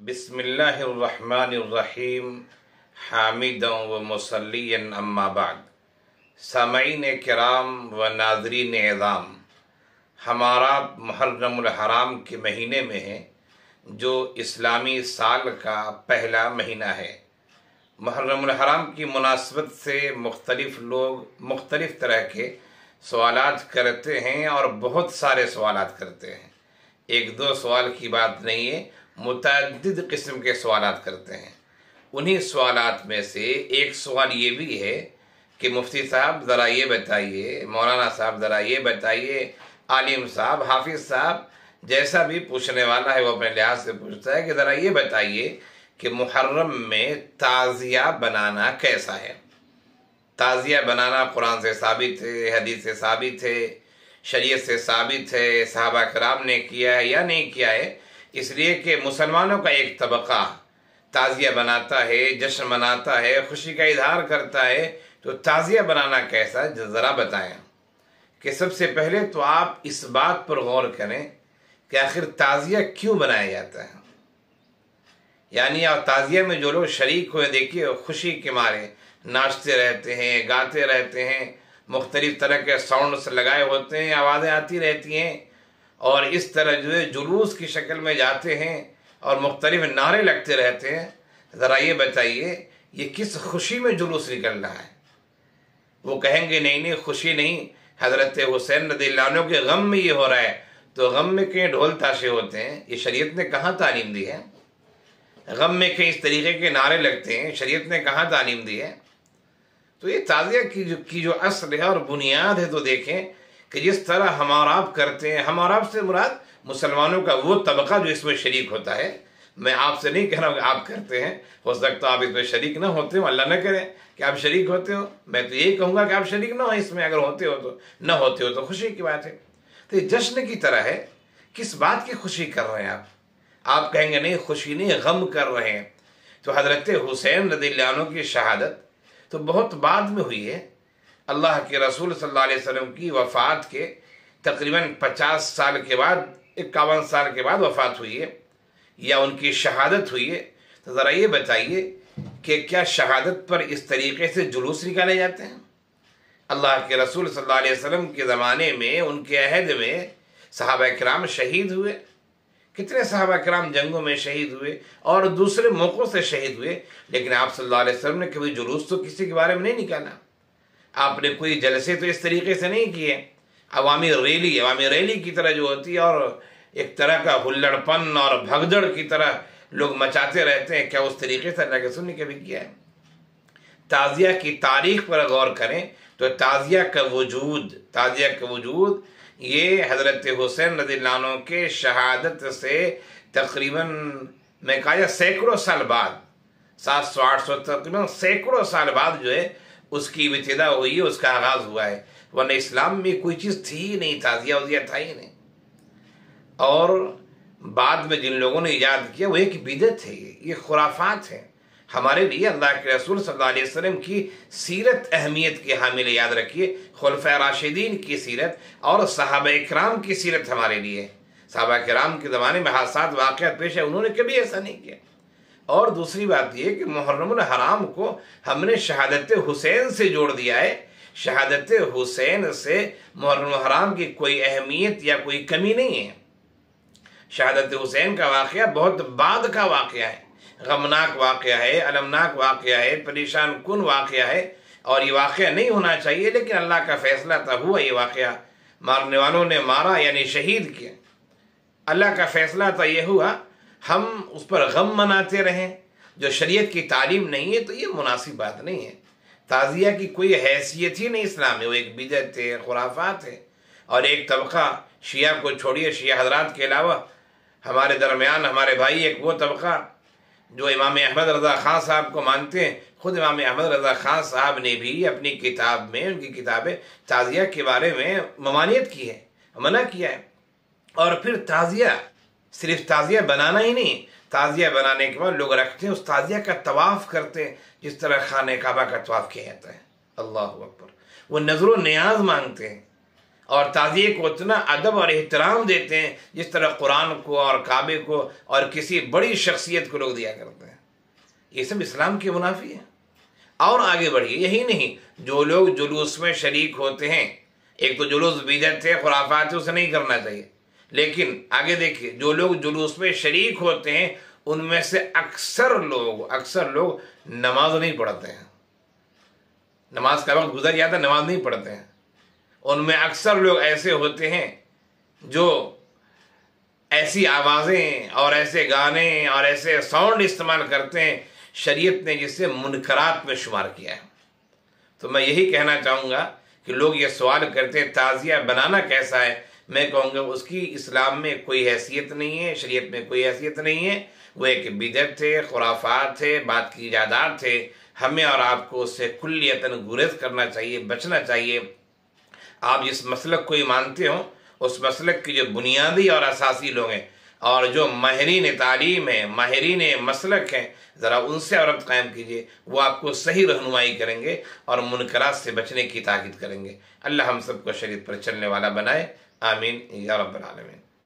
बिस्मिल्लाहिर्रहमानिर्रहीम हामिदन व मुसल्लियन अम्मा बाद। सामईन किराम व नाज़रीन एज़ाम, हमारा मुहर्रमुल हराम के महीने में है, जो इस्लामी साल का पहला महीना है। मुहर्रमुल हराम की मुनासबत से मुख्तलिफ लोग मुख्तलिफ तरह के सवालात करते हैं और बहुत सारे सवालात करते हैं। एक दो सवाल की बात नहीं है, मुतअद्दिद किस्म के सवालात करते हैं। उन्हीं सवालात में से एक सवाल ये भी है कि मुफ्ती साहब ज़रा ये बताइए, मौलाना साहब ज़रा ये बताइए, आलिम साहब, हाफिज़ साहब, जैसा भी पूछने वाला है वो अपने लिहाज से पूछता है कि ज़रा ये बताइए कि मुहर्रम में ताज़िया बनाना कैसा है। ताज़िया बनाना कुरान से साबित है, हदीस से साबित है, शरीयत से साबित है, सहाबा कराम ने किया है या नहीं किया है। इसलिए कि मुसलमानों का एक तबका ताज़िया बनाता है, जश्न मनाता है, खुशी का इजहार करता है। तो ताज़िया बनाना कैसा, ज़रा बताएं। कि सबसे पहले तो आप इस बात पर गौर करें कि आखिर ताज़िया क्यों बनाया जाता है। यानी और ताज़िया में जो लोग शरीक हुए, देखिए खुशी के मारे नाचते रहते हैं, गाते रहते हैं, मुख्तलिफ तरह के साउंड्स लगाए होते हैं, आवाज़ें आती रहती हैं और इस तरह जो है जुलूस की शक्ल में जाते हैं और मुख्तलिफ नारे लगते रहते हैं। ज़रा ये बताइए ये किस खुशी में जुलूस निकल रहा है। वो कहेंगे नहीं खुशी नहीं, हज़रत हुसैन रज़ियल्लाहु अन्हु के गम में ये हो रहा है। तो गम में कहीं ढोल ताशे होते हैं, ये शरीयत ने कहाँ तालीम दी है। गम में कहीं इस तरीके के नारे लगते हैं, शरीयत ने कहाँ तालीम दी है। तो ये ताज़िया की जो असल है और बुनियाद है, तो देखें कि जिस तरह हमारा आप करते हैं, हमारा आप से मुराद मुसलमानों का वो तबका जो इसमें शरीक होता है। मैं आपसे नहीं कह रहा हूँ कि आप करते हैं, हो सकता है आप इसमें शरीक ना होते हो, अल्लाह न करे कि आप शरीक होते हो। मैं तो यही कहूँगा कि आप शरीक ना हो इसमें, अगर होते हो तो, न होते हो तो खुशी की बात है। तो ये जश्न की तरह है। किस बात की खुशी कर रहे हैं आप कहेंगे नहीं खुशी नहीं, गम कर रहे हैं। तो हज़रत हुसैन रज़ियल्लाहु अन्हु की शहादत तो बहुत बाद में हुई है। अल्लाह के रसूल सल्लल्लाहु अलैहि वसल्लम की वफ़ात के तकरीबन 50 साल के बाद, 51 साल के बाद वफ़ात हुई है या उनकी शहादत हुई है। तो ज़रा ये बताइए कि क्या शहादत पर इस तरीके से जुलूस निकाले जाते हैं। अल्लाह के रसूल सल्लल्लाहु अलैहि वसल्लम के ज़माने में, उनके अहद में सहाबा किराम शहीद हुए। कितने सहाबा किराम जंगों में शहीद हुए और दूसरे मौक़ों से शहीद हुए, लेकिन आप सल्लल्लाहु अलैहि वसल्लम ने कभी जुलूस तो किसी के बारे में नहीं निकाला। आपने कोई जलसे तो इस तरीके से नहीं किए। अवामी रैली की तरह जो होती है और एक तरह का हुल्लड़पन और भगदड़ की तरह लोग मचाते रहते हैं, क्या उस तरीके से अल्लाह के रसूल ने कभी किया है। ताज़िया की तारीख पर गौर करें तो ताज़िया का वजूद ये हज़रत हुसैन रज़ियल्लाहु अन्हु के शहादत से तकरीबन मैं कहा सैकड़ों साल बाद, 700-800 तकरीबन सैकड़ों साल बाद जो है उसकी इब्तिदा हुई है, उसका आगाज़ हुआ है। वरना इस्लाम में कोई चीज़ थी ही नहीं, ताज़िया वज़िया था ही नहीं। और बाद में जिन लोगों ने ईजाद किया वो एक बिदअत है, ये खुराफात है। हमारे लिए अल्लाह के रसूल सल्लल्लाहु अलैहि वसल्लम की सीरत अहमियत के हामिल, याद रखिए खुलफाए राशिदीन की सीरत और सहाबा इकराम की सीरत हमारे लिए। सहाबा किराम के ज़माने में हादसात वाक़यात पेश है, उन्होंने कभी ऐसा नहीं किया। और दूसरी बात यह कि मुहर्रमुल हराम को हमने शहादत हुसैन से जोड़ दिया है। शहादत हुसैन से मुहर्रमुल हराम की कोई अहमियत या कोई कमी नहीं है। शहादत हुसैन का वाक़या बहुत बाद का वाक़या है, गमनाक वाक़या है, अलमनाक वाक़या है, परेशान कुन वाक़या है और ये वाक़या नहीं होना चाहिए, लेकिन अल्लाह का फ़ैसला था, हुआ ये वाक़या। मारने वालों ने मारा यानी शहीद किया, अल्लाह का फ़ैसला था, ये हुआ। हम उस पर गम मनाते रहें जो शरीयत की तालीम नहीं है, तो ये मुनासिब बात नहीं है। ताज़िया की कोई हैसियत ही नहीं इस्लाम में, वो एक बिदअत है, खुराफात है। और एक तबका शिया को छोड़िए, शिया हजरात के अलावा हमारे दरमियान हमारे भाई एक वो तबका जो इमाम अहमद रज़ा ख़ान साहब को मानते हैं। ख़ुद इमाम अहमद रज़ा ख़ान साहब ने भी अपनी किताब में, उनकी किताब ताज़िया के बारे में ममानियत की है, मना किया है। और फिर ताज़िया सिर्फ ताज़िया बनाना ही नहीं, ताज़िया बनाने के बाद लोग रखते हैं उस ताज़िया का तवाफ़ करते हैं, जिस तरह खाने काबा का तवाफ़ किया जाता है। अल्लाह अकबर। वो नज़र व नियाज़ मांगते हैं और ताज़िए को उतना अदब और एहतराम देते हैं जिस तरह कुरान को और काबे को और किसी बड़ी शख्सियत को लोग दिया करते हैं। ये सब इस्लाम के मुनाफी है। और आगे बढ़िए, यही नहीं, जो लोग जुलूस में शरीक होते हैं, एक तो जुलूस बिदअत है, खुराफात है, उसे नहीं करना चाहिए, लेकिन आगे देखिए, जो लोग जुलूस में शरीक होते हैं उनमें से अक्सर लोग नमाज नहीं पढ़ते हैं। नमाज का वक्त गुजर जाता है, नमाज नहीं पढ़ते हैं। उनमें अक्सर लोग ऐसे होते हैं जो ऐसी आवाज़ें और ऐसे गाने और ऐसे साउंड इस्तेमाल करते हैं शरीयत ने जिससे मुनकरात में शुमार किया है। तो मैं यही कहना चाहूँगा कि लोग ये सवाल करते हैं ताज़िया बनाना कैसा है, मैं कहूँगा उसकी इस्लाम में कोई हैसियत नहीं है, शरीयत में कोई हैसियत नहीं है। वो एक बिदअत थे, खुराफात थे, बात की इजादात थे। हमें और आपको उससे कुल्लियतन गुरेज करना चाहिए, बचना चाहिए। आप जिस मसलक को ही मानते हो उस मसलक के जो बुनियादी और असासी लोग हैं और जो माहिरीन तालीम है, माहिरीन मसलक हैं, ज़रा उनसे औरत कायम कीजिए, वो आपको सही रहनुमाई करेंगे और मुनकरात से बचने की ताकीद करेंगे। अल्लाह हम सबको शरीयत पर चलने वाला बनाए। आमीन या रब्बल आलमीन।